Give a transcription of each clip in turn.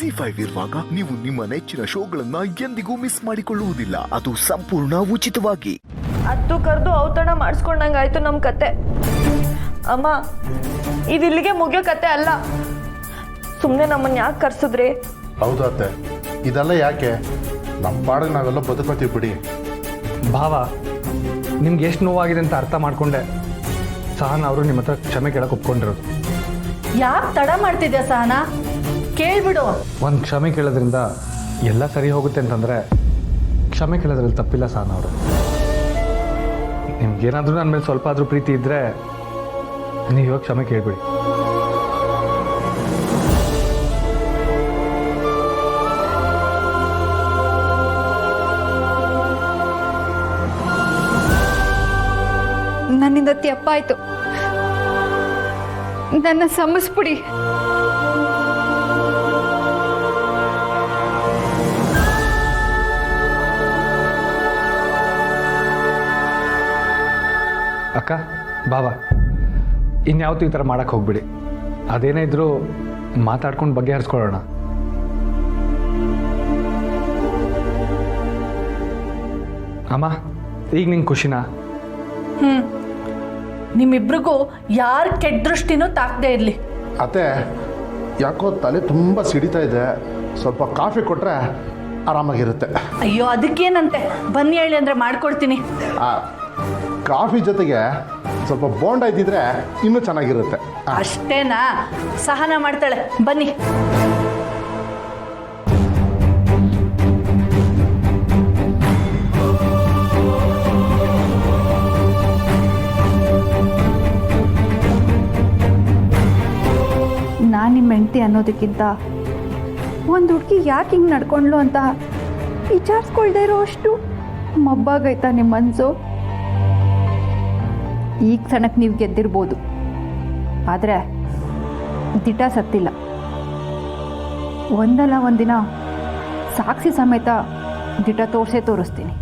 Z5 ಇರುವಾಗ ನೀವು ನಿಮ್ಮ ನೆಚ್ಚಿನ ಶೋಗಳನ್ನ ಎಂದಿಗೂ ಮಿಸ್ ಮಾಡಿಕೊಳ್ಳುವುದಿಲ್ಲ. ಅದು ಸಂಪೂರ್ಣ ಉಚಿತವಾಗಿ. ಹತ್ತು ಕರೆದು ಔತಣ ಮಾಡಿಸ್ಕೊಂಡಂಗಾಯ್ತು ನಮ್ಮ ಕತೆ. ಅಮ್ಮ, ಇದಿಲ್ಲಿಗೆ ಮುಗಿಯೋ ಕತೆ ಅಲ್ಲ. ಸುಮ್ಮನೆ ನಮ್ಮನ್ನ ಯಾಕೆ ಕರ್ಸಿದ್ರಿ? ಹೌದು ಅತ್ತೆ, ಇದೆಲ್ಲ ಯಾಕೆ? ನಮ್ಮ ಪಾಡಿಗೆ ನಾವೆಲ್ಲ ಬದುಕೋತೀವಿ ಬಿಡಿ. ಭಾವ, ನಿಮ್ಗೆ ಎಷ್ಟು ನೋವಾಗಿದೆ ಅಂತ ಅರ್ಥ ಮಾಡ್ಕೊಂಡೆ ಸಹನ ಅವರು ನಿಮ್ಮ ಹತ್ರ ಕ್ಷಮೆ ಕೇಳಕ್ಕೆ ಒಪ್ಕೊಂಡಿರೋದು. ಯಾಕೆ ತಡ ಮಾಡ್ತಿದ್ಯಾ ಸಹನ? ಕೇಳ್ಬಿಡು. ಒಂದು ಕ್ಷಮೆ ಕೇಳೋದ್ರಿಂದ ಎಲ್ಲ ಸರಿ ಹೋಗುತ್ತೆ ಅಂತಂದರೆ ಕ್ಷಮೆ ಕೇಳೋದ್ರಲ್ಲಿ ತಪ್ಪಿಲ್ಲ ಸಹನ ಅವರು. ನಿಮ್ಗೇನಾದರೂ ನನ್ನ ಮೇಲೆ ಸ್ವಲ್ಪ ಆದರೂ ಪ್ರೀತಿ ಇದ್ದರೆ ನೀವು ಇವಾಗ ಕ್ಷಮೆ ಕೇಳ್ಬಿಡಿ. ನನ್ನಿಂದ ತಪ್ಪಾಯ್ತು, ನನ್ನ ಕ್ಷಮಿಸ್ಬಿಡಿ. ಅಕ್ಕ, ಬಾವ, ಇನ್ಯಾವತ್ತೂ ಈ ಥರ ಮಾಡೋಕ್ಕೆ ಹೋಗ್ಬಿಡಿ. ಅದೇನೇ ಇದ್ರೂ ಮಾತಾಡ್ಕೊಂಡು ಬಗೆಹರಿಸ್ಕೊಳ್ಳೋಣ. ಅಮ್ಮ, ಈಗ ನಿಂಗೆ ಖುಷಿನಾ? ನಿಮ್ಮಿಬ್ರಿಗೂ ಯಾರ ಕೆಟ್ಟ ದೃಷ್ಟಿನೂ ತಾಕದೇ ಇರಲಿ. ಅತ್ತೆ, ಯಾಕೋ ತಲೆ ತುಂಬ ಸಿಡಿತಾ ಇದೆ. ಸ್ವಲ್ಪ ಕಾಫಿ ಕೊಟ್ಟರೆ ಆರಾಮಾಗಿರುತ್ತೆ. ಅಯ್ಯೋ, ಅದಕ್ಕೇನಂತೆ, ಬನ್ನಿ ಹೇಳಿ ಅಂದರೆ ಮಾಡ್ಕೊಡ್ತೀನಿ. ಕಾಫಿ ಜೊತೆಗೆ ಸ್ವಲ್ಪ ಬೋಂಡ ಇದ್ದಿದ್ರೆ ಇನ್ನೂ ಚೆನ್ನಾಗಿರುತ್ತೆ. ಅಷ್ಟೇನಾ? ಸಹನ ಮಾಡ್ತಾಳೆ, ಬನ್ನಿ. ನಾನು ನಿಮ್ಮ ಹೆಂಡತಿ ಅನ್ನೋದಕ್ಕಿಂತ ಒಂದು ಹುಡುಗಿ ಯಾಕೆ ಹಿಂಗೆ ನಡ್ಕೊಂಡ್ಲು ಅಂತ ವಿಚಾರಿಸ್ಕೊಳ್ದೇ ಇರೋ ಅಷ್ಟು ಮಬ್ಬಾಗೈತಾ ನಿಮ್ಮ ಮನಸ್ಸು? ಈಗ ಕ್ಷಣಕ್ಕೆ ನೀವು ಗೆದ್ದಿರ್ಬೋದು, ಆದರೆ ದಿಟ ಸತ್ತಿಲ್ಲ. ಒಂದಲ್ಲ ಒಂದಿನ ಸಾಕ್ಷಿ ಸಮೇತ ದಿಟ ತೋರಿಸ್ತೀನಿ.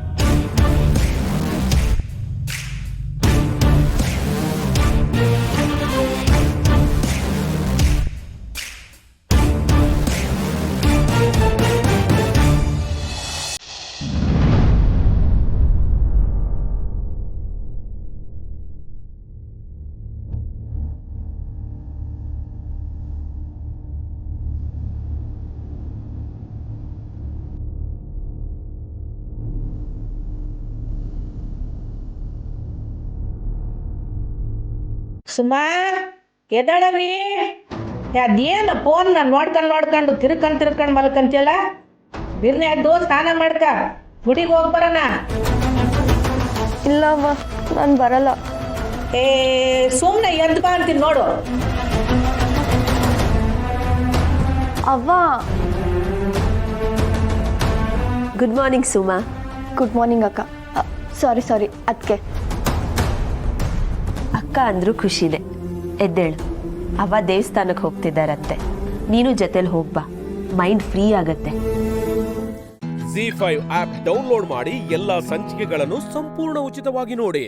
ಸುಮಾ, ಎದ್ದಾಳವಿ? ಅದೇನು ಫೋನ್ ನೋಡ್ಕೊಂಡು ತಿರ್ಕೊಂಡು ಮಲ್ಕಂತಿಯಲ್ಲ? ಬಿರ್ನೆ ಎದ್ದು ಸ್ನಾನ ಮಾಡ್ಕ, ಗುಡಿಗೆ ಹೋಗಿ ಬರೋಣ. ಇಲ್ಲ ಅವ್ವ, ನಾನು ಬರಲ್ಲ. ಸುಮ್ಮನೆ ಎದ್ದು ಬಾ ಅಂತೀನಿ ನೋಡು. ಅವ್ವ. Good morning Suma. Good morning ಅಕ್ಕ. ಸಾರಿ ಅದಕ್ಕೆ. ಅಕ್ಕ ಅಂದ್ರೂ ಖುಷಿದೆ. ಎದ್ದೇಳು, ಅವ್ವ ದೇವಸ್ಥಾನಕ್ಕೆ ಹೋಗ್ತಿದ್ದಾರಂತೆ. ನೀನು ಜೊತೆಲಿ ಹೋಗ್ಬಾ, ಮೈಂಡ್ ಫ್ರೀ ಆಗತ್ತೆ. Z5 ಆಪ್ ಡೌನ್ಲೋಡ್ ಮಾಡಿ ಎಲ್ಲಾ ಸಂಚಿಕೆಗಳನ್ನು ಸಂಪೂರ್ಣ ಉಚಿತವಾಗಿ ನೋಡಿ.